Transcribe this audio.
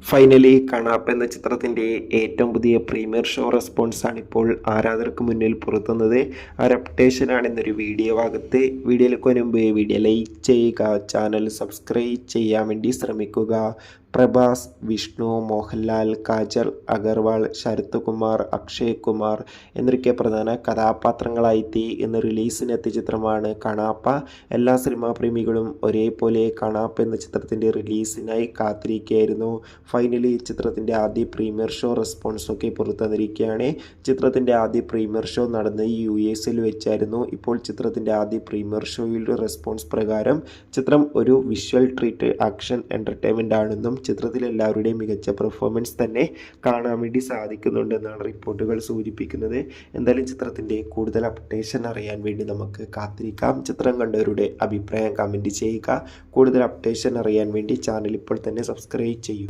Finally കണാപ്പ് എന്ന ചിത്രത്തിൻ്റെ ഏറ്റവും പുതിയ പ്രീമിയർ ഷോ റെസ്പോൺസാണ് ഇപ്പോൾ ആരാധകർക്ക് മുന്നിൽ പുറത്തുന്നത്. ആ റെപ്യൂട്ടേഷനാണ് എന്നൊരു വീഡിയോ ഭാഗത്ത്. വീഡിയോയിലേക്ക് മുൻപ് വീഡിയോ ലൈക്ക് ചെയ്യുക, ചാനൽ സബ്സ്ക്രൈബ് ചെയ്യാൻ വേണ്ടി ശ്രമിക്കുക. പ്രഭാസ്, വിഷ്ണു, മോഹൻലാൽ, കാജൽ അഗർവാൾ, ശരത് കുമാർ, അക്ഷയ് കുമാർ എന്നൊക്കെ പ്രധാന കഥാപാത്രങ്ങളായി ഇന്ന് റിലീസിനെത്തിയ ചിത്രമാണ് കണാപ്പ. എല്ലാ സിനിമാ പ്രേമികളും ഒരേപോലെ കണാപ്പ് എന്ന ചിത്രത്തിൻ്റെ റിലീസിനായി കാത്തിരിക്കുകയായിരുന്നു. ഫൈനലി ചിത്രത്തിൻ്റെ ആദ്യ പ്രീമിയർ ഷോ റെസ്പോൺസൊക്കെ പുറത്തുവന്നിരിക്കുകയാണ്. ചിത്രത്തിൻ്റെ ആദ്യ പ്രീമിയർ ഷോ നടന്നത് US വെച്ചായിരുന്നു. ഇപ്പോൾ ചിത്രത്തിൻ്റെ ആദ്യ പ്രീമിയർ ഷോയിലെ റെസ്പോൺസ് പ്രകാരം ചിത്രം ഒരു വിഷ്വൽ ട്രീറ്റ് ആക്ഷൻ എൻ്റർടൈൻമെൻ്റ് ആണെന്നും ചിത്രത്തിൽ എല്ലാവരുടെയും മികച്ച പെർഫോമൻസ് തന്നെ കാണാൻ വേണ്ടി സാധിക്കുന്നുണ്ടെന്നാണ് റിപ്പോർട്ടുകൾ സൂചിപ്പിക്കുന്നത്. എന്തായാലും ചിത്രത്തിൻ്റെ കൂടുതൽ അപ്ഡേഷൻ അറിയാൻ വേണ്ടി നമുക്ക് കാത്തിരിക്കാം. ചിത്രം കണ്ടവരുടെ അഭിപ്രായം കമൻറ്റ് ചെയ്യുക. കൂടുതൽ അപ്ഡേഷൻ അറിയാൻ വേണ്ടി ചാനൽ ഇപ്പോൾ തന്നെ സബ്സ്ക്രൈബ് ചെയ്യൂ.